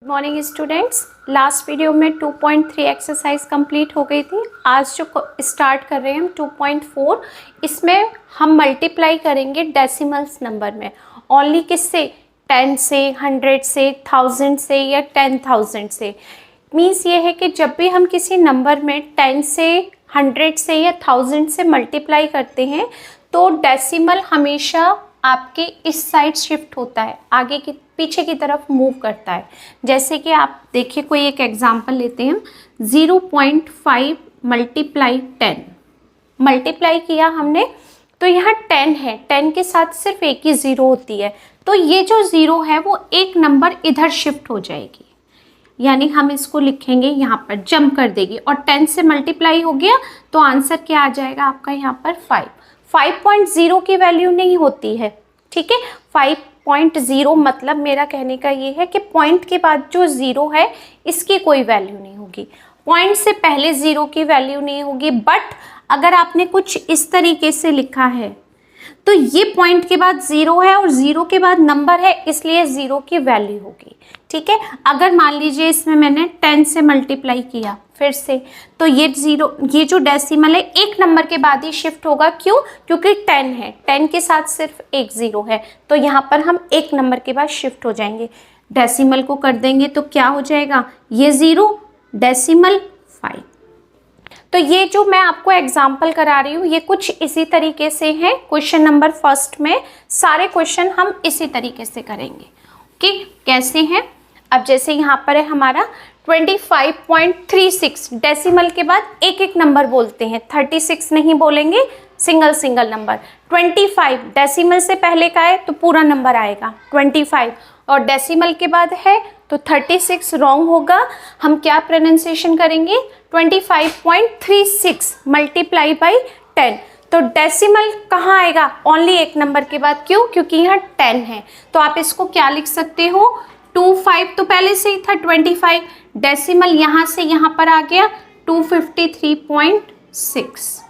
Morning students, last video में 2.3 exercise complete हो गई थी। आज जो स्टार्ट कर रहे हैं हम 2.4, इसमें हम मल्टीप्लाई करेंगे डेसिमल्स नंबर में। ओनली किससे? 10 से, 100 से, 1000 से या 10,000 से। मीन्स ये है कि जब भी हम किसी नंबर में 10 से, 100 से या 1000 से मल्टीप्लाई करते हैं तो डेसिमल हमेशा आपके इस साइड शिफ्ट होता है, आगे की पीछे की तरफ मूव करता है। जैसे कि आप देखिए, कोई एक एग्जांपल लेते हैं, 0.5 मल्टीप्लाई 10 मल्टीप्लाई किया हमने, तो यहाँ 10 है, 10 के साथ सिर्फ एक ही ज़ीरो होती है, तो ये जो ज़ीरो है वो एक नंबर इधर शिफ्ट हो जाएगी, यानी हम इसको लिखेंगे यहाँ पर, जंप कर देगी और 10 से मल्टीप्लाई हो गया तो आंसर क्या आ जाएगा आपका यहाँ पर 5.0 की वैल्यू नहीं होती है, ठीक है। 5.0 मतलब मेरा कहने का ये है कि पॉइंट के बाद जो ज़ीरो है इसकी कोई वैल्यू नहीं होगी, पॉइंट से पहले ज़ीरो की वैल्यू नहीं होगी। बट अगर आपने कुछ इस तरीके से लिखा है तो ये पॉइंट के बाद ज़ीरो है और ज़ीरो के बाद नंबर है, इसलिए ज़ीरो की वैल्यू होगी, ठीक है। अगर मान लीजिए इसमें मैंने 10 से मल्टीप्लाई किया फिर से, तो ये ज़ीरो, ये जो डेसिमल है एक नंबर के बाद ही शिफ्ट होगा। क्यों? क्योंकि 10 है, 10 के साथ सिर्फ एक ज़ीरो है, तो यहाँ पर हम एक नंबर के बाद शिफ्ट हो जाएंगे। डेसिमल को कर देंगे तो क्या हो जाएगा, ये ज़ीरो डेसिमल 5। तो ये जो मैं आपको एग्जाम्पल करा रही हूँ ये कुछ इसी तरीके से है। क्वेश्चन नंबर फर्स्ट में सारे क्वेश्चन हम इसी तरीके से करेंगे कि कैसे हैं। अब जैसे यहाँ पर है हमारा 25.36, डेसिमल के बाद एक एक नंबर बोलते हैं, 36 नहीं बोलेंगे, सिंगल सिंगल नंबर। 25 डेसिमल से पहले का है तो पूरा नंबर आएगा 25, और डेसिमल के बाद है तो 36 रॉन्ग होगा। हम क्या प्रोनाउंसिएशन करेंगे, 25.36 मल्टीप्लाई बाई 10। तो डेसिमल कहाँ आएगा, ओनली एक नंबर के बाद। क्यों? क्योंकि यहाँ 10 है, तो आप इसको क्या लिख सकते हो, 25 तो पहले से ही था 25, डेसिमल यहाँ से यहाँ पर आ गया 253.6।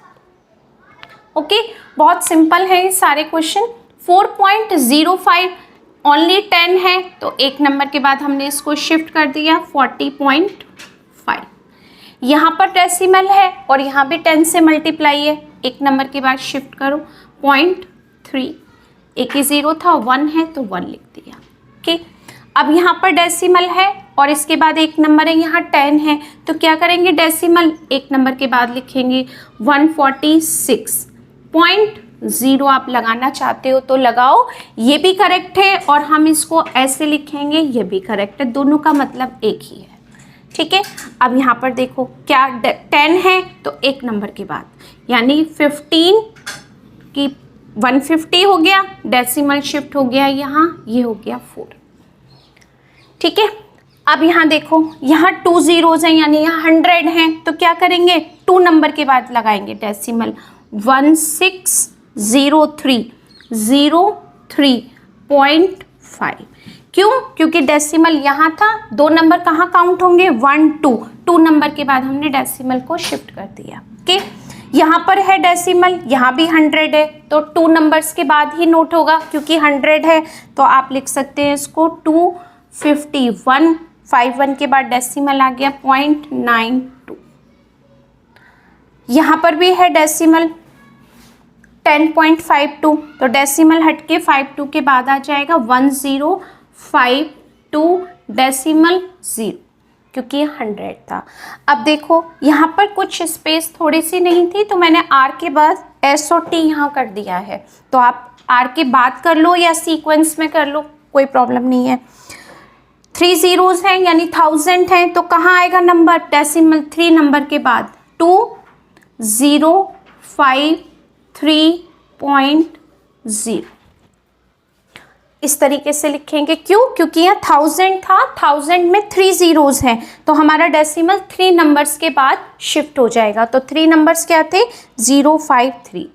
ओके, बहुत सिंपल है ये सारे क्वेश्चन। 4.05 ओनली 10 है, तो एक नंबर के बाद हमने इसको शिफ्ट कर दिया 40.5। यहाँ पर डेसिमल है और यहाँ भी 10 से मल्टीप्लाई है, एक नंबर के बाद शिफ्ट करो 0.3, एक ही ज़ीरो था, 1 है तो 1 लिख दिया। ओके, अब यहाँ पर डेसिमल है और इसके बाद एक नंबर है, यहाँ 10 है, तो क्या करेंगे, डेसिमल एक नंबर के बाद लिखेंगे 146.0। आप लगाना चाहते हो तो लगाओ, ये भी करेक्ट है और हम इसको ऐसे लिखेंगे, ये भी करेक्ट है, दोनों का मतलब एक ही है, ठीक है। अब यहाँ पर देखो क्या 10 है तो एक नंबर के बाद, यानी 15 की 150 हो गया, डेसिमल शिफ्ट हो गया यहाँ, ये हो गया 4, ठीक है। अब यहाँ देखो, यहाँ 2 ज़ीरोज़ हैं, यानी यहाँ 100 हैं, तो क्या करेंगे, 2 नंबर के बाद लगाएंगे डेसिमल 1603.05। क्यों? क्योंकि डेसिमल यहाँ था, 2 नंबर कहाँ काउंट होंगे, 1 2, 2 नंबर के बाद हमने डेसिमल को शिफ्ट कर दिया। ओके, यहाँ पर है डेसिमल, यहाँ भी 100 है, तो 2 नंबर्स के बाद ही नोट होगा, क्योंकि 100 है तो आप लिख सकते हैं इसको 251 के बाद डेसिमल आ गया 0.92। यहाँ पर भी है डेसिमल 10.52, तो डेसिमल हटके 52 के बाद आ जाएगा 1052 डेसिमल 0, क्योंकि ये 100 था। अब देखो यहाँ पर कुछ स्पेस थोड़ी सी नहीं थी, तो मैंने आर के बाद एस और टी यहाँ कर दिया है, तो आप आर के बाद कर लो या सीक्वेंस में कर लो, कोई प्रॉब्लम नहीं है। 3 ज़ीरोज़ हैं यानी 1000 हैं, तो कहाँ आएगा नंबर, डेसिमल 3 नंबर के बाद 2053.0, इस तरीके से लिखेंगे। क्यों? क्योंकि यहाँ 1000 था, 1000 में 3 ज़ीरोज़ हैं, तो हमारा डेसिमल 3 नंबर्स के बाद शिफ्ट हो जाएगा। तो 3 नंबर्स क्या थे, 053।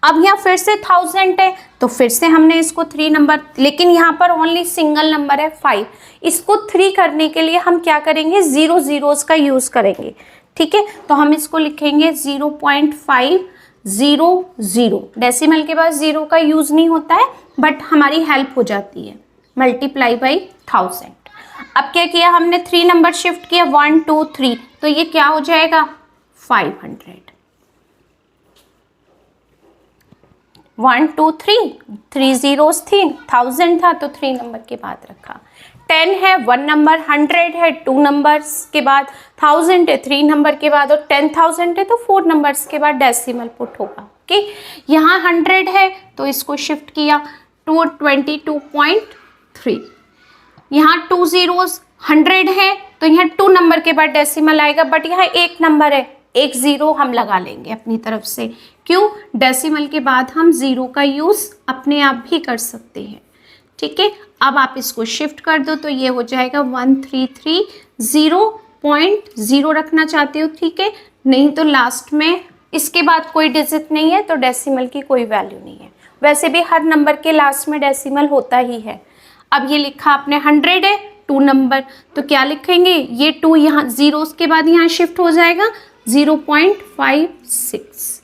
अब यहाँ फिर से 1000 है, तो फिर से हमने इसको 3 नंबर, लेकिन यहाँ पर ओनली सिंगल नंबर है 5, इसको 3 करने के लिए हम क्या करेंगे, 0 ज़ीरोज़ का यूज़ करेंगे, ठीक है। तो हम इसको लिखेंगे 0.500, डेसिमल के बाद 0 का यूज़ नहीं होता है, बट हमारी हेल्प हो जाती है, मल्टीप्लाई बाई 1000। अब क्या किया हमने, 3 नंबर शिफ्ट किया, 1 2 3, तो ये क्या हो जाएगा 500। 1 2 3, 3 zeros थी, 1000 था तो 3 नंबर के बाद रखा। 10 है 1 नंबर, 100 है 2 नंबर्स के बाद, 1000 है 3 नंबर के बाद, और 10,000 है तो 4 नंबर्स के बाद डेसिमल पुट होगा। ओके, यहाँ 100 है तो इसको शिफ्ट किया टू 22.3। यहाँ 2 zeros, 100 है तो यहाँ 2 नंबर के बाद डेसिमल आएगा, बट यहाँ 1 नंबर है, 1 0 हम लगा लेंगे अपनी तरफ से। क्यों, डेसिमल के बाद हम 0 का यूज़ अपने आप भी कर सकते हैं। ठीक है, अब आप इसको शिफ्ट कर दो तो ये हो जाएगा 1330.0 रखना चाहते हो, ठीक है, नहीं तो लास्ट में इसके बाद कोई डिजिट नहीं है तो डेसिमल की कोई वैल्यू नहीं है। वैसे भी हर नंबर के लास्ट में डेसिमल होता ही है। अब ये लिखा आपने 100 है 2 नंबर, तो क्या लिखेंगे, ये 2 यहाँ जीरोस के बाद यहाँ शिफ्ट हो जाएगा 0.56।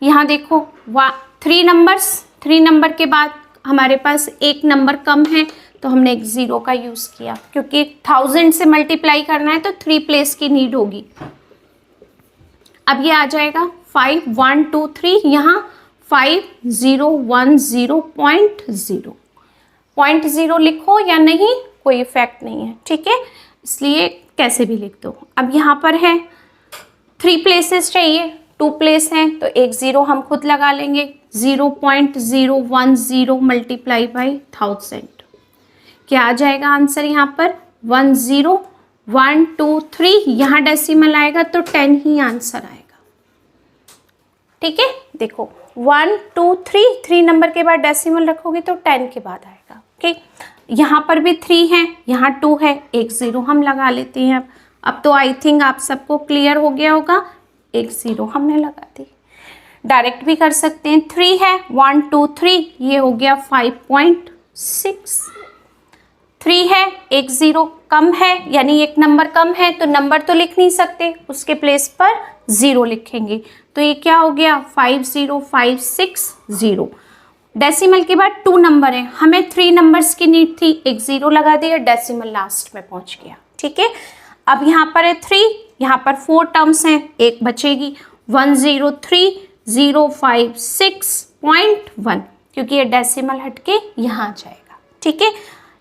यहाँ देखो 3 नंबर के बाद हमारे पास 1 नंबर कम है तो हमने एक 0 का यूज़ किया, क्योंकि 1000 से मल्टीप्लाई करना है तो 3 प्लेस की नीड होगी। अब ये आ जाएगा 5 1 2 3, यहाँ 5010.0 लिखो या नहीं, कोई इफेक्ट नहीं है, ठीक है, इसलिए कैसे भी लिख दो। अब यहाँ पर है 3 प्लेसेस चाहिए, 2 प्लेस हैं तो एक 0 हम खुद लगा लेंगे, 0.010 मल्टीप्लाई बाई 1000। क्या आ जाएगा आंसर यहाँ पर 10123, यहाँ डेसिमल आएगा तो 10 ही आंसर आएगा। ठीक है, देखो 1 2 3, 3 नंबर के बाद डेसिमल रखोगे तो 10 के बाद आएगा। ओके, यहाँ पर भी 3 है, यहाँ 2 है, एक 0 हम लगा लेते हैं। अब तो आई थिंक आप सबको क्लियर हो गया होगा, एक 0 हमने लगा दी। डायरेक्ट भी कर सकते हैं, 3 है 1 2 3, ये हो गया 5.6। 3 है, एक 0 कम है, यानी एक नंबर कम है तो नंबर तो लिख नहीं सकते, उसके प्लेस पर 0 लिखेंगे, तो ये क्या हो गया 50560। डेसिमल के बाद 2 नंबर है, हमें 3 नंबर्स की नीड थी, एक 0 लगा दिया, डेसिमल लास्ट में पहुंच गया। ठीक है, अब यहाँ पर है 3, यहाँ पर 4 टर्म्स हैं, एक बचेगी 103,056.1, क्योंकि ये डेसिमल हटके यहाँ आ जाएगा। ठीक है,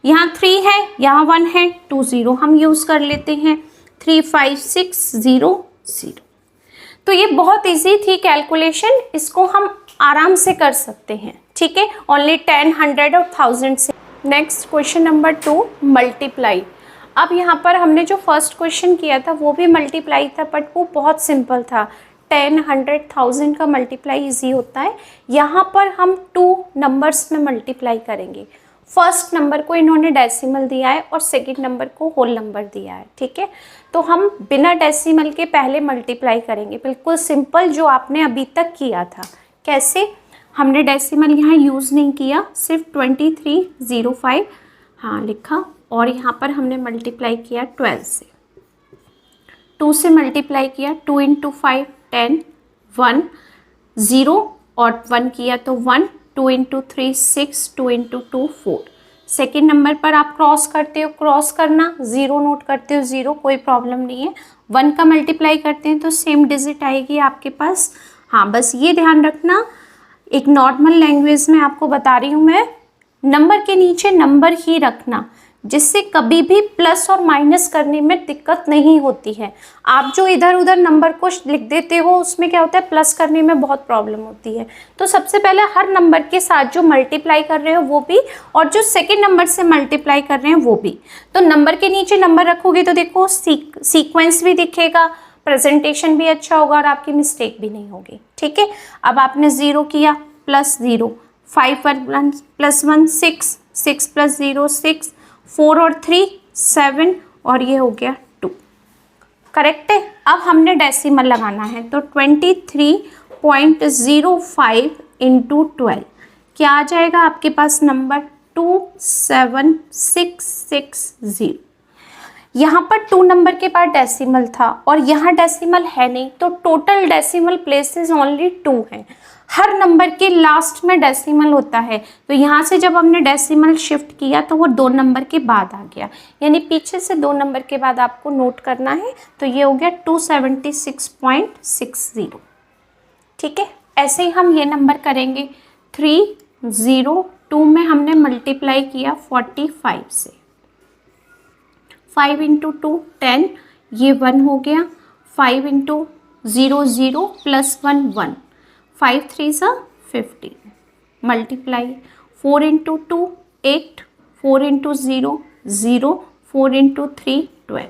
यहाँ 3 है, यहाँ 1 है, 2 0 हम यूज़ कर लेते हैं, 35600। तो ये बहुत इजी थी कैलकुलेशन, इसको हम आराम से कर सकते हैं। ठीक है, ओनली 10 100 और 1000 से। Next question number 2, multiply. अब यहाँ पर हमने जो फर्स्ट क्वेश्चन किया था वो भी मल्टीप्लाई था, बट वो बहुत सिंपल था। 10 100 1000 का मल्टीप्लाई इजी होता है। यहाँ पर हम 2 नंबर्स में मल्टीप्लाई करेंगे। फर्स्ट नंबर को इन्होंने डेसिमल दिया है और सेकंड नंबर को होल नंबर दिया है। ठीक है, तो हम बिना डेसिमल के पहले मल्टीप्लाई करेंगे, बिल्कुल सिंपल जो आपने अभी तक किया था। कैसे, हमने डेसिमल यहाँ यूज़ नहीं किया, सिर्फ 2305 हाँ लिखा, और यहाँ पर हमने मल्टीप्लाई किया 12 से, 2 से मल्टीप्लाई किया, 2 × 5 10, 1 0 और 1 किया तो 1, 2 × 3 6, 2 × 2 4। सेकेंड नंबर पर आप क्रॉस करते हो, क्रॉस करना, 0 नोट करते हो 0, कोई प्रॉब्लम नहीं है। 1 का मल्टीप्लाई करते हैं तो सेम डिजिट आएगी आपके पास। हाँ, बस ये ध्यान रखना, एक नॉर्मल लैंग्वेज में आपको बता रही हूँ मैं, नंबर के नीचे नंबर ही रखना, जिससे कभी भी प्लस और माइनस करने में दिक्कत नहीं होती है। आप जो इधर उधर नंबर को लिख देते हो उसमें क्या होता है, प्लस करने में बहुत प्रॉब्लम होती है। तो सबसे पहले हर नंबर के साथ जो मल्टीप्लाई कर रहे हो वो भी, और जो सेकंड नंबर से मल्टीप्लाई कर रहे हैं वो भी, तो नंबर के नीचे नंबर रखोगे तो देखो सीक्वेंस भी दिखेगा, प्रेजेंटेशन भी अच्छा होगा और आपकी मिस्टेक भी नहीं होगी। ठीक है, अब आपने 0 किया, प्लस 0, 5 1 प्लस 1 6, 6 + 0 6, 4 और 3 7, और ये हो गया 2। करेक्ट है। अब हमने डेसिमल लगाना है तो 23.05 × 12 क्या आ जाएगा आपके पास नंबर 27660। यहाँ पर 2 नंबर के बाद डेसिमल था और यहाँ डेसिमल है नहीं, तो टोटल डेसिमल प्लेसेस ओनली 2 हैं। हर नंबर के लास्ट में डेसिमल होता है, तो यहाँ से जब हमने डेसिमल शिफ्ट किया तो वो 2 नंबर के बाद आ गया, यानी पीछे से 2 नंबर के बाद आपको नोट करना है। तो ये हो गया 276.60। ठीक है, ऐसे ही हम ये नंबर करेंगे 302 में हमने मल्टीप्लाई किया 45 से, 5 इंटू 2 10, ये 1 हो गया, 5 इंटू 0 0 प्लस 1 1, 5 3 सा 50, मल्टीप्लाई 4 इंटू 2 8, 4 इंटू 0 0, 4 इंटू 3 12,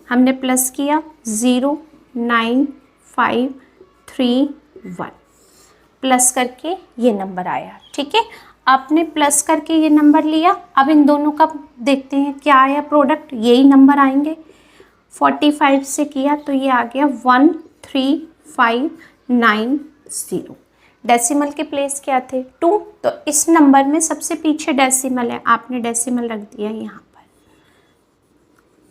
हमने प्लस किया 0 9 5 3 1, प्लस करके ये नंबर आया। ठीक है, आपने प्लस करके ये नंबर लिया। अब इन दोनों का देखते हैं क्या आया प्रोडक्ट, यही नंबर आएंगे। 45 से किया तो ये आ गया 13590। डेसिमल के प्लेस क्या थे 2, तो इस नंबर में सबसे पीछे डेसिमल है, आपने डेसिमल रख दिया यहाँ पर।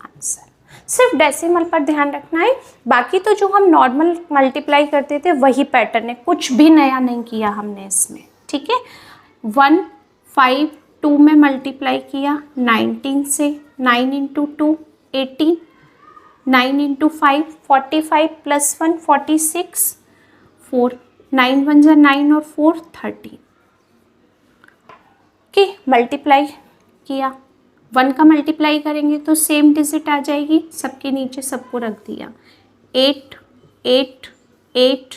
आंसर सिर्फ डेसिमल पर ध्यान रखना है, बाकी तो जो हम नॉर्मल मल्टीप्लाई करते थे वही पैटर्न है, कुछ भी नया नहीं किया हमने इसमें। ठीक है, 152 में मल्टीप्लाई किया 19 से, 9 इंटू 2 18, 9 इंटू 5 45 प्लस 1 46, 4 9 1 जा 9 और 4 13। ओके, मल्टीप्लाई किया, 1 का मल्टीप्लाई करेंगे तो सेम डिजिट आ जाएगी, सबके नीचे सबको रख दिया 8 8 8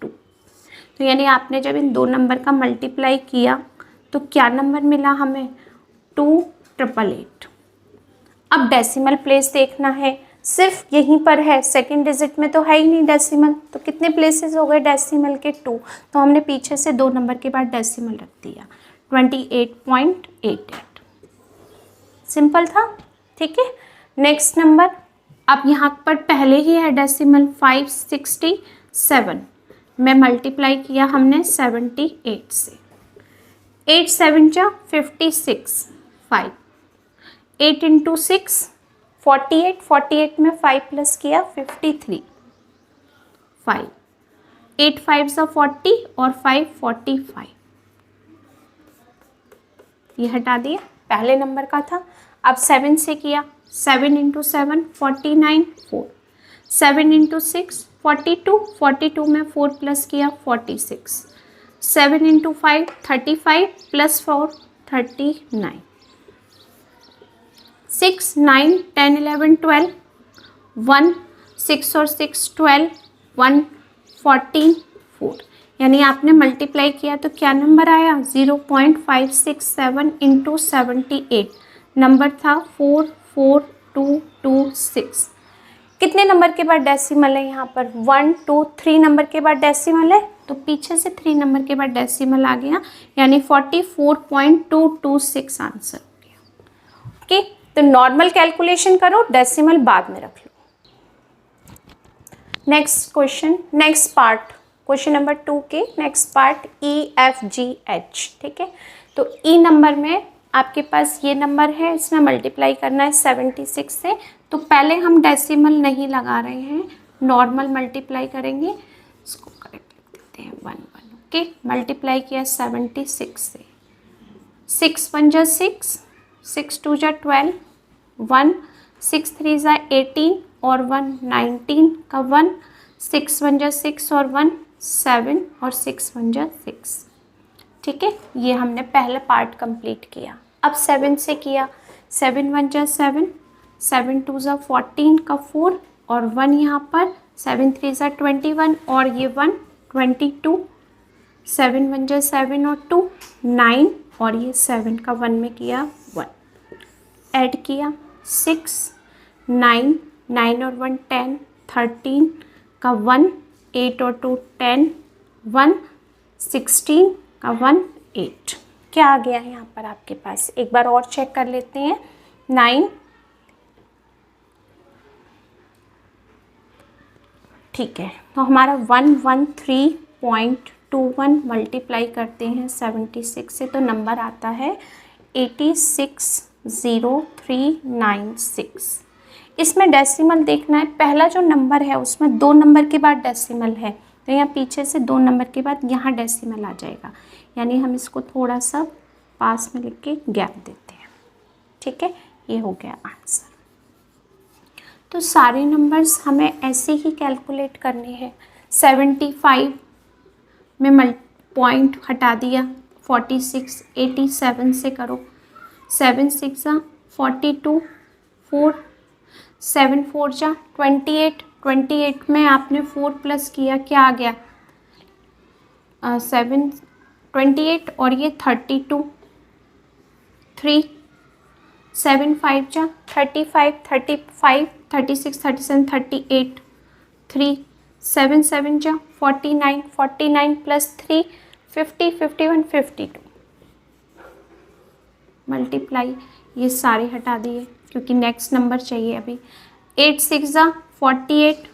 2। तो यानी आपने जब इन 2 नंबर का मल्टीप्लाई किया तो क्या नंबर मिला हमें 2888। अब डेसिमल प्लेस देखना है, सिर्फ यहीं पर है, सेकंड डिजिट में तो है ही नहीं डेसिमल, तो कितने प्लेसेस हो गए डेसिमल के 2, तो हमने पीछे से 2 नंबर के बाद डेसिमल रख दिया 28.88। सिंपल था। ठीक है, नेक्स्ट नंबर, अब यहाँ पर पहले ही है डेसिमल 567 में मल्टीप्लाई किया हमने 78 से, 8 7 जा 56, 5 8 इंटू 6 48, 48 में 5 प्लस किया 53, 5 8 5 जा 40 और 5 45, ये हटा दिया, पहले नंबर का था। अब 7 से किया, 7 इंटू 7 49, 4 7 इंटू 6 42, 42 में 4 प्लस किया 46, 7 इंटू 5 35 प्लस 4 39, 6 9 10 11 12, 1 6 और 6 12, 1 14 4, यानी आपने मल्टीप्लाई किया तो क्या नंबर आया 0.567 इंटू 78, नंबर था 44226। कितने नंबर के बाद डेसिमल है यहाँ पर 1 2 3 नंबर के बाद डेसिमल है, तो पीछे से 3 नंबर के बाद डेसिमल आ गया, यानी 44.226 आंसर हो गया। ओके, तो नॉर्मल कैलकुलेशन करो, डेसिमल बाद में रख लो। Next question, next part, question number 2 के नेक्स्ट पार्ट EFGH। ठीक है, तो ई नंबर में आपके पास ये नंबर है, इसमें मल्टीप्लाई करना है 76 से, तो पहले हम डेसिमल नहीं लगा रहे हैं, नॉर्मल मल्टीप्लाई करेंगे, इसको करेक्ट लिख देते हैं 1 1। ओके, मल्टीप्लाई किया 76 से, 6 1 जा 6, 6 2 जा 12, 1 6 3 जा 18 और 1 19 का 1, 6 1 जा 6 और 1 7 और 6 1 जा 6। ठीक है, ये हमने पहला पार्ट कंप्लीट किया। अब 7 से किया, 7 1 जा 7, 7 2 जा 14 का 4 और 1 यहाँ पर, 7 3 जा 21 और ये 1 22, 7 1 जा 7 और 2 9 और ये 7 का 1 में किया 1, ऐड किया 6 9 9 और 1 10, 13 का 1 8 और 2 10, 1 16 का 1 8। क्या आ गया है यहाँ पर आपके पास, एक बार और चेक कर लेते हैं। 9, ठीक है, तो हमारा 113.21 मल्टीप्लाई करते हैं 76 से तो नंबर आता है 860396। इसमें डेसिमल देखना है, पहला जो नंबर है उसमें 2 नंबर के बाद डेसिमल है, तो यहाँ पीछे से 2 नंबर के बाद यहाँ डेसिमल आ जाएगा, यानी हम इसको थोड़ा सा पास में लिख के गैप देते हैं। ठीक है, ये हो गया आंसर। तो सारे नंबर्स हमें ऐसे ही कैलकुलेट करने हैं। 75 में पॉइंट हटा दिया, 46, 87 से करो, 7 6 42, 4 7 4 28, 28 में आपने 4 प्लस किया, क्या आ गया 7 28 और ये 32, 3 7 5 35, 35 36 37 38, 3 7 7 49, 49 प्लस 3 50 51 52। मल्टीप्लाई, ये सारे हटा दिए क्योंकि नेक्स्ट नंबर चाहिए अभी। 8 6 48,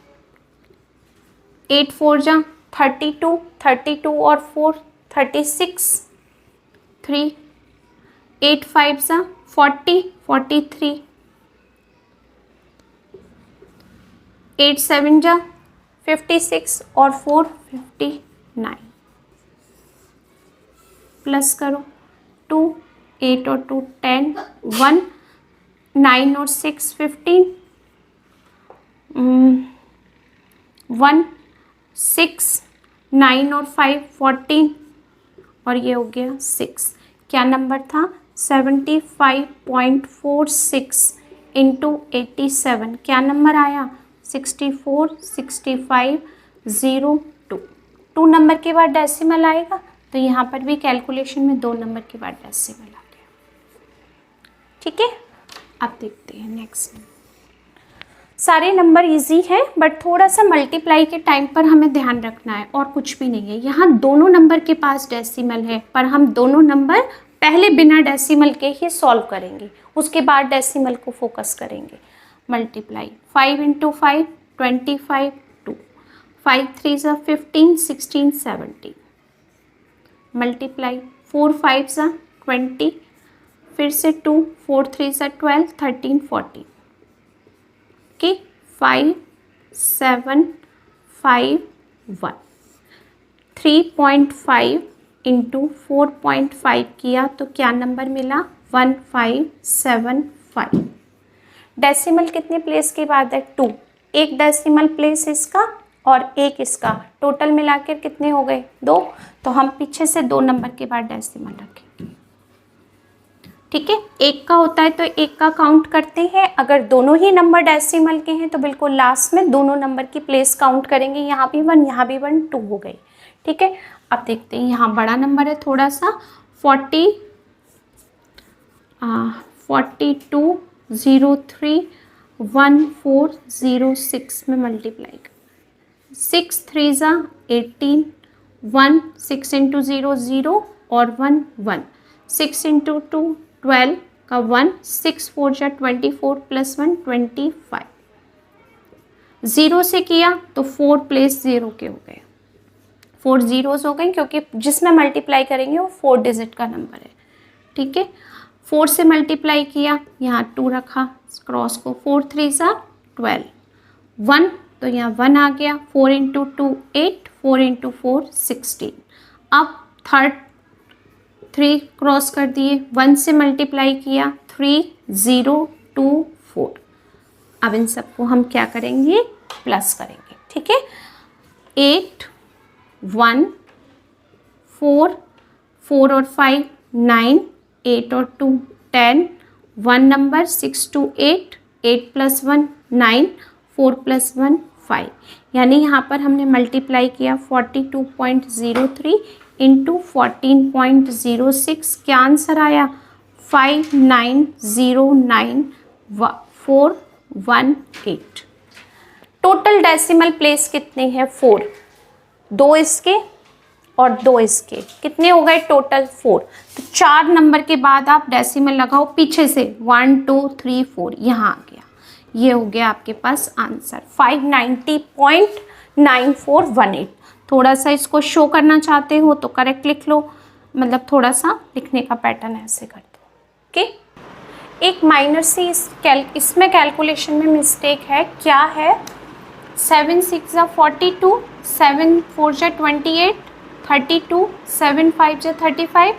8 4 32, 32 और 4 36, 3 8 5 40, 43, 8 7 56 और 4 59। प्लस करो, 2 8 और 2 10, 1 9 और 6 15, 1 6 9 और 5 14 और ये हो गया 6। क्या नंबर था 75.46 इंटू 87, क्या नंबर आया 64 65 02। 2 नंबर के बाद डेसिमल आएगा, तो यहाँ पर भी कैलकुलेशन में 2 नंबर के बाद डेसिमल आ गया। ठीक है, अब देखते हैं नेक्स्ट। सारे नंबर इजी हैं, बट थोड़ा सा मल्टीप्लाई के टाइम पर हमें ध्यान रखना है, और कुछ भी नहीं है। यहाँ दोनों नंबर के पास डेसिमल है, पर हम दोनों नंबर पहले बिना डेसिमल के ही सॉल्व करेंगे, उसके बाद डेसिमल को फोकस करेंगे। Multiply 5 into 5 25 2, 5 3 15 16 17। मल्टीप्लाई 4 5 20, फिर से 2 4 3 12 13 14। ओके, 5 7 5 1। 3.5 इंटू 4.5 किया तो क्या नंबर मिला 1575। डेसिमल कितने प्लेस के बाद है 2, एक डेसिमल प्लेस इसका और एक इसका, टोटल मिलाकर कितने हो गए 2। तो हम पीछे से 2 नंबर के बाद डेसिमल रखेंगे। ठीक है, एक का होता है तो एक का काउंट करते हैं, अगर दोनों ही नंबर डेसिमल के हैं तो बिल्कुल लास्ट में दोनों नंबर की प्लेस काउंट करेंगे। यहाँ भी 1 यहाँ भी 1, 2 हो गई। ठीक है, अब देखते हैं यहाँ बड़ा नंबर है थोड़ा सा 42 03 1406 में मल्टीप्लाई कर 6 3 18, 1 6 इंटू 0 0 और 1 1, 6 इंटू 2 12 का 1, 6 4 24 प्लस 1 25। 0 से किया तो 4 प्लेस 0 के हो गए, 4 जीरोस हो गए क्योंकि जिसमें मल्टीप्लाई करेंगे वो 4 डिजिट का नंबर है। ठीक है, 4 से मल्टीप्लाई किया, यहाँ 2 रखा क्रॉस को, 4 3 12, 1 तो यहाँ 1 आ गया, 4 इंटू 2 8, 4 इंटू 4 16। अब 3 क्रॉस कर दिए, 1 से मल्टीप्लाई किया 3 0 2 4। अब इन सबको हम क्या करेंगे प्लस करेंगे। ठीक है, 8 1 4 4 और 5 9, 8 और 2 10, 1 नंबर 6 2 8, 8 प्लस 1 9, 4 प्लस 1 5। यानी यहाँ पर हमने मल्टीप्लाई किया 42.03 इंटू 14.06। क्या आंसर आया 5909418। टोटल डेसिमल प्लेस कितने हैं 4, 2 इसके और 2 इसके, कितने हो गए टोटल 4। तो 4 नंबर के बाद आप डेसिमल लगाओ पीछे से 1 2 3 4, यहाँ आ गया, ये हो गया आपके पास आंसर 590.9418। थोड़ा सा इसको शो करना चाहते हो तो करेक्ट लिख लो, मतलब थोड़ा सा लिखने का पैटर्न ऐसे कर दो। ओके, एक माइनर सी इसमें कैलकुलेशन में मिस्टेक है। क्या है 7 6 42, 7 4 जा 28, 32, 7 5 जा 35,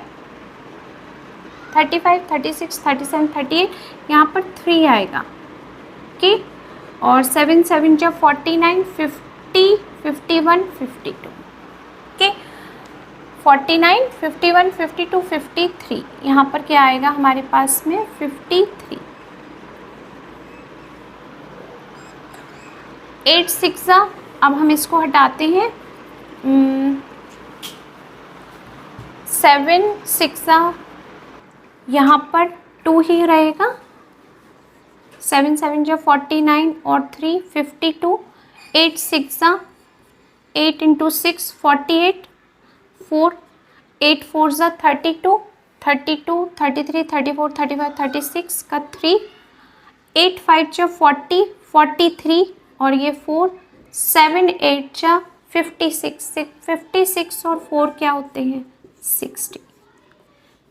35, 36, 37, 38, यहाँ पर 3 आएगा। ओके, और 7 7 जा 49, 50, 51, 52। ओके, 49, 51, 52, 53, यहाँ पर क्या आएगा हमारे पास में 53। 8 6 जा, अब हम इसको हटाते हैं, 7 6 जा, यहाँ पर 2 ही रहेगा, 7 7 जा 49 और 3 52, 8 6 जा 8 इंटू 6 48, 4 8 4 जा 32, 32 33 34 35 36 का 3, 8 5 जा 40 43 और ये 4, 7 8 जा 56 56 और 4 क्या होते हैं 60।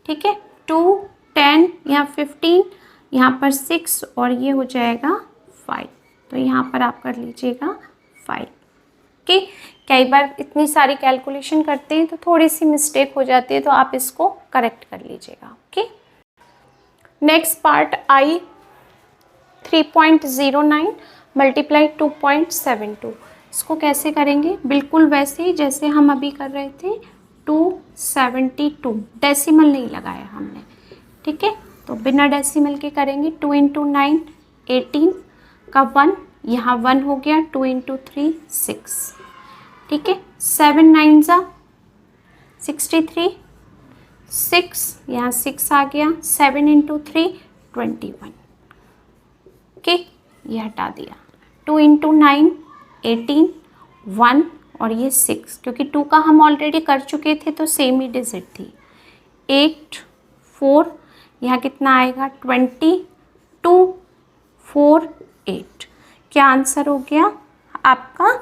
ठीक है, 2 10 यहाँ 15, यहाँ पर 6 और ये हो जाएगा 5, तो यहाँ पर आप कर लीजिएगा 5। ओके, कई बार इतनी सारी कैलकुलेशन करते हैं तो थोड़ी सी मिस्टेक हो जाती है, तो आप इसको करेक्ट कर लीजिएगा। ओके, नेक्स्ट पार्ट आई 3.09 मल्टीप्लाई 2.72। इसको कैसे करेंगे, बिल्कुल वैसे ही जैसे हम अभी कर रहे थे 272, डेसिमल नहीं लगाया हमने। ठीक है, तो बिना डेसिमल के करेंगे। 2 इंटू 9 18 का 1, यहाँ 1 हो गया, 2 इंटू 3 6। ठीक है, 7 9 जा 63, 6 यहाँ 6 आ गया, 7 इंटू 3 21। ओके, ये हटा दिया। 2 इंटू 9 18, 1 और ये 6, क्योंकि 2 का हम ऑलरेडी कर चुके थे तो सेम ही डिजिट थी। 8 4, यहाँ कितना आएगा 20, 2 4 8। क्या आंसर हो गया आपका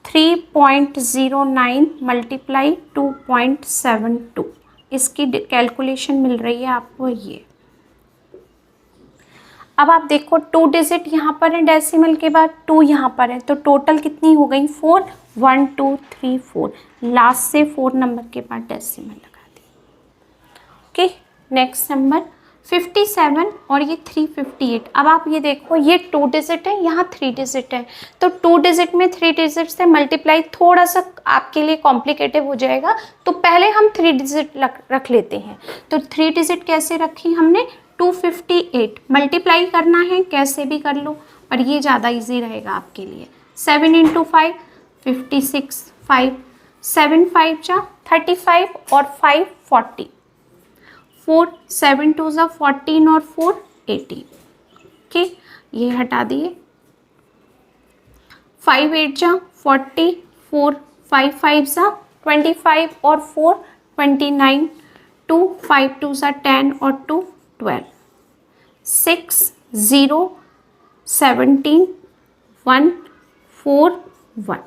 3.09 मल्टीप्लाई 2.72। इसकी कैलकुलेशन मिल रही है आपको ये। अब आप देखो 2 डिजिट यहाँ पर है, डेसिमल के बाद 2 यहाँ पर है, तो टोटल कितनी हो गई 4, 1 2 3 4, लास्ट से 4 नंबर के बाद डेसिमल लगा दी। ओके, नेक्स्ट नंबर 57 और ये 358। अब आप ये देखो, ये 2 डिजिट है, यहाँ 3 डिजिट है, तो 2 डिजिट में 3 डिजिट से मल्टीप्लाई थोड़ा सा आपके लिए कॉम्प्लिकेटिव हो जाएगा, तो पहले हम 3 डिजिट रख लेते हैं। तो 3 डिजिट कैसे रखी हमने, 258 मल्टीप्लाई करना है, कैसे भी कर लो, पर ये ज़्यादा इजी रहेगा आपके लिए। 7 इंटू 5 56, 5 7 5 जा 35 और 5 40, 4 7 2 जा 14 और 4 18। ओके, ये हटा दिए। 5 8 जा 40, 4 5 5 जा 25 और 4 29, 2 5 2 जा 10 और 2 12, 6 0 17 1 4 1।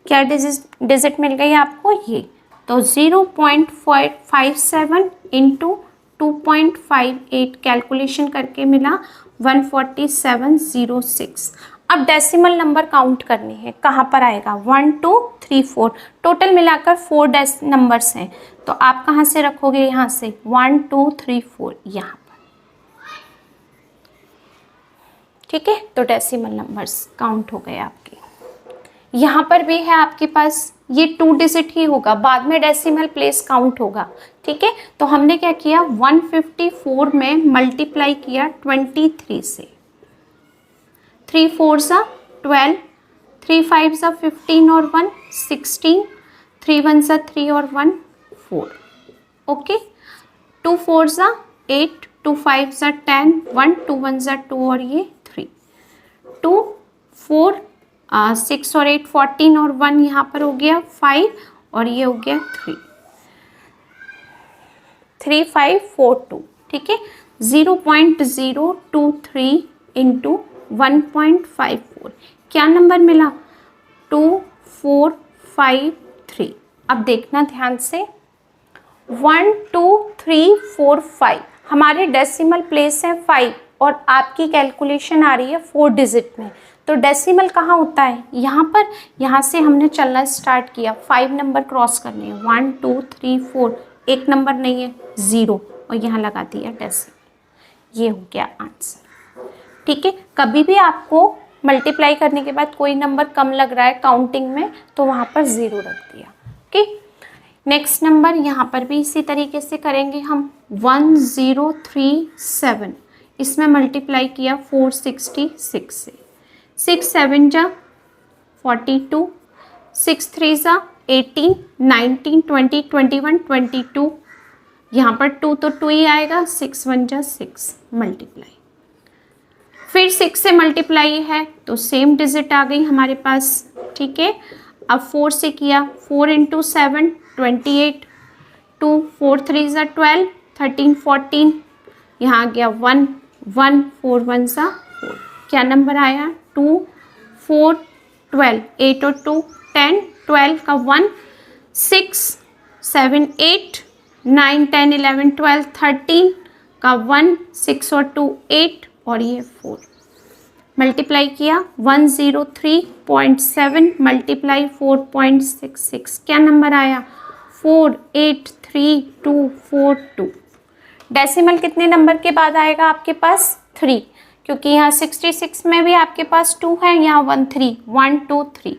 क्या डिजिट मिल गई आपको ये, तो 0.57 इंटू 2.58 कैलकुलेशन करके मिला 14706। अब डेसिमल नंबर काउंट करने हैं, कहाँ पर आएगा 1 2 3 4, टोटल मिलाकर 4 नंबर्स हैं, तो आप कहाँ से रखोगे, यहाँ से 1 2 3 4 यहाँ पर। ठीक है, तो डेसिमल नंबर्स काउंट हो गए आपके। यहाँ पर भी है आपके पास, ये 2 डिजिट ही होगा, बाद में डेसिमल प्लेस काउंट होगा। ठीक है, तो हमने क्या किया 154 में मल्टीप्लाई किया 23 से। 3 4 जा 12, 3 5 जा 15 और 1 16, 3 1 जा 3 और 1 4। ओके, 2 4 जा 8, 2 5 जा 10, 1 2 1 जा 2 और ये 3, 2 4 6 और 8 14 और 1 यहाँ पर हो गया 5 और ये हो गया 3 3 5 4 2। ठीक है, 0.023 इंटू 1.54, क्या नंबर मिला 2453। अब देखना ध्यान से, 1 2 3 4 5 हमारे डेसिमल प्लेस है 5 और आपकी कैलकुलेशन आ रही है 4 डिजिट में, तो डेसिमल कहाँ होता है, यहाँ पर। यहाँ से हमने चलना स्टार्ट किया, 5 नंबर क्रॉस करने हैं, 1 2 3 4, एक नंबर नहीं है, 0, और यहाँ लगा दिया डेसिमल। ये हो गया आंसर। ठीक है, कभी भी आपको मल्टीप्लाई करने के बाद कोई नंबर कम लग रहा है काउंटिंग में तो वहाँ पर 0 रख दिया। ओके, नेक्स्ट नंबर यहाँ पर भी इसी तरीके से करेंगे हम। 1037, इसमें मल्टीप्लाई किया 466 से। 6 7 जा 42, 6 3 जा 18, 19 20 21 22, यहाँ पर 2 तो 2 ही आएगा, 6 1 जा 6, मल्टीप्लाई। फिर 6 से मल्टीप्लाई है तो सेम डिजिट आ गई हमारे पास। ठीक है, अब 4 से किया, 4 × 7 28, 2 4 3 जा 12, 13 14, यहाँ आ गया 1 1, 4 1 जा 4, क्या नंबर आया, 2 4 12, 8 और 2 10, 12 का 1, 6 7 8, 9 10 11 12 13 का 1, 6 और 2 8, और ये 4। मल्टीप्लाई किया 103.7 मल्टीप्लाई 4.66, क्या नंबर आया, 483.242। डेसिमल कितने नंबर के बाद आएगा आपके पास, 3, क्योंकि यहाँ 66 में भी आपके पास 2 है, यहाँ 1 3 1 2 3,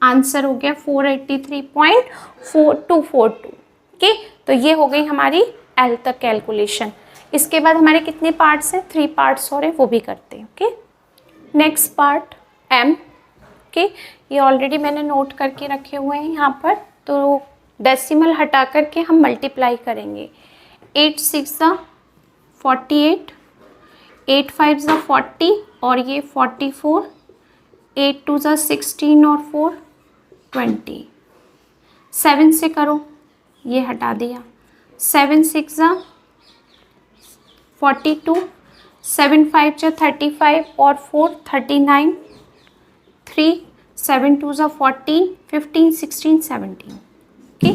आंसर हो गया 483.4242। ओके, तो ये हो गई हमारी एल तक कैलकुलेशन। इसके बाद हमारे कितने पार्ट्स हैं, 3 पार्ट्स हो रहे, वो भी करते हैं। Okay, next part M. Okay, ये ऑलरेडी मैंने नोट करके रखे हुए हैं यहाँ पर, तो डेसिमल हटा करके हम मल्टीप्लाई करेंगे। 8 6 ज़ा 48, 8 5 ज़ा 40, और ये 44, 8 2 ज़ा 16 और 4 20। 7 से करो, ये हटा दिया, 7 6 ज़ा 42, 7 5 ज़ा 35 और 4 39, 3 7 2 ज़ा 14, 15 16 17। ओके,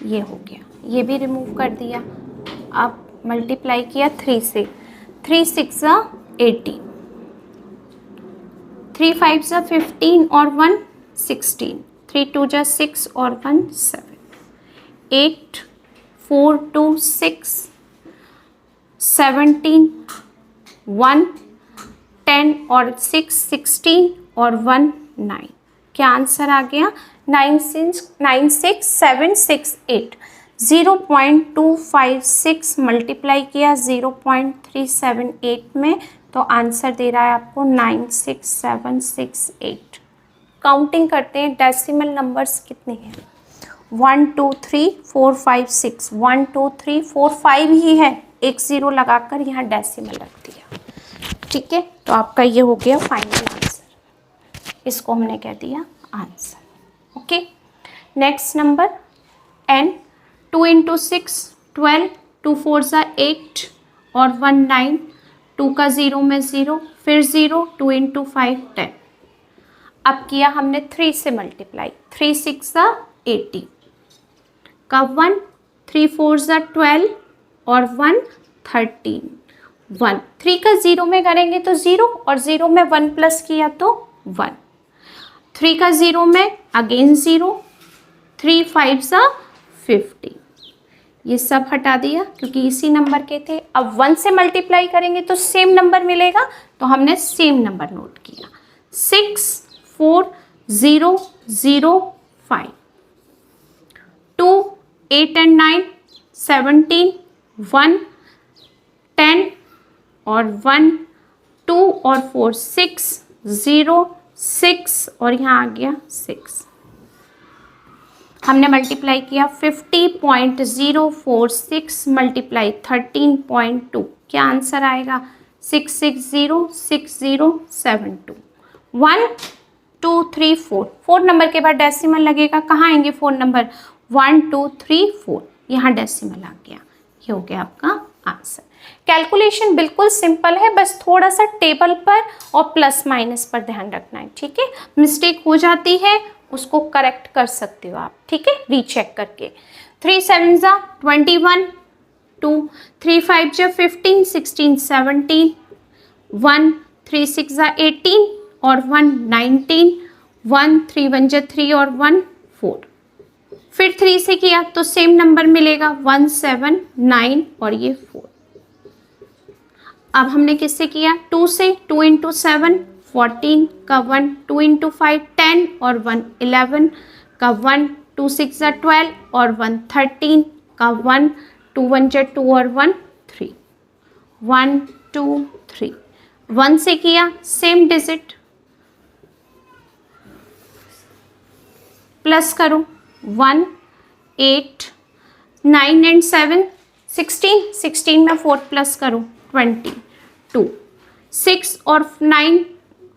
ये हो गया, ये भी रिमूव कर दिया। अब मल्टीप्लाई किया 3 से, 3 6 ज़ा 80, 3 5 ज़ा 15 और 1 16, 3 2 ज़ा 6 और 1 7, 8 4 2 6, 17 1 10 और 6 16 और 1 9, क्या आंसर आ गया, 96768। 0.256 मल्टीप्लाई किया 0.378 में, तो आंसर दे रहा है आपको 96768। काउंटिंग करते हैं, डेसिमल नंबर्स कितने हैं, 1 2 3 4 5 6, 1 2 3 4 5 ही है, एक 0 लगाकर यहाँ डेसिमल रख दिया। ठीक है, तो आपका ये हो गया फाइनल आंसर, इसको हमने कह दिया answer. Okay, next number N. 2 × 6 12, 2 4 ज़ा 8 और 1 9, 2 का 0 में 0, फिर 0, 2 × 5 10। अब किया हमने 3 से मल्टीप्लाई, 3 6 ज़ा 80 का 1, 3 4 ज़ा 12 और 1 13, 1 3 का 0 में करेंगे तो 0, और 0 में 1 प्लस किया तो 1, 3 का 0 में अगेन 0, 3 5 ज़ा 50, ये सब हटा दिया क्योंकि इसी नंबर के थे। अब 1 से मल्टीप्लाई करेंगे तो सेम नंबर मिलेगा, तो हमने सेम नंबर नोट किया, 6 4 0 0 5, 2 8 and 9 17, 1 10 और 1 2 और 4 6 0 6, और यहाँ आ गया 6। हमने मल्टीप्लाई किया 50.046 मल्टीप्लाई 13.2, क्या आंसर आएगा, 6606072। 1 2 3 4, 4 नंबर के बाद डेसिमल लगेगा, कहाँ आएंगे 4 नंबर, 1 2 3 4, यहाँ डेसिमल आ गया, ये हो गया आपका आंसर। कैलकुलेशन बिल्कुल सिंपल है, बस थोड़ा सा टेबल पर और प्लस माइनस पर ध्यान रखना है। ठीक है, मिस्टेक हो जाती है उसको करेक्ट कर सकते हो आप, ठीक है, रीचेक करके। 3 7 ज़ा 21, 2 3 5 ज़ा 15 16 17, 1 3 6 ज़ा 18 और 1 19, 1 3 1 जा 3 और 1 4। फिर 3 से किया तो सेम नंबर मिलेगा 1 7 9 और ये 4। अब हमने किससे किया 2 से, 2 इंटू 7 14 का 1, 2 इंटू 5 10 और 1 11 का 1, 2 6 जा 12 और 1 13 का 1, 2 1 जा 2 और 1 3, 1 2 3। 1 से किया सेम डिजिट, प्लस करो 1 8 9 एंड 7 16, 16 में 4 प्लस करो 22, 6 और 9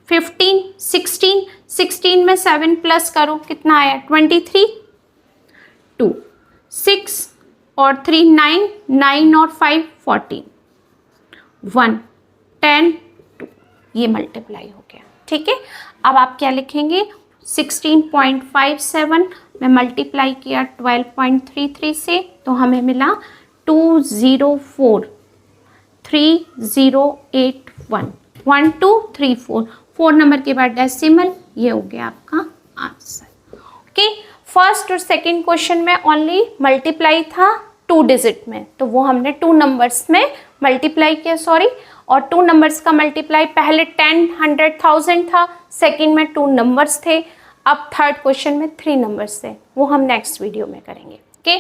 15, 16, 16 में 7 प्लस करो कितना आया 23, 2 6 और 3 9, 9 और 5 14, 1 10 2। ये मल्टीप्लाई हो गया। ठीक है, अब आप क्या लिखेंगे 16.57 में मल्टीप्लाई किया 12.33 से तो हमें मिला 2043081 1 2 3 4। 4 नंबर के बाद डेसिमल, ये हो गया आपका आंसर। ओके, फर्स्ट और सेकंड क्वेश्चन में ओनली मल्टीप्लाई था 2 डिजिट में, तो वो हमने 2 नंबर्स में मल्टीप्लाई किया, सॉरी। और 2 नंबर्स का मल्टीप्लाई पहले 10 100 1000 था, सेकंड में 2 नंबर्स थे, अब थर्ड क्वेश्चन में 3 नंबर्स थे, वो हम नेक्स्ट वीडियो में करेंगे। ओके।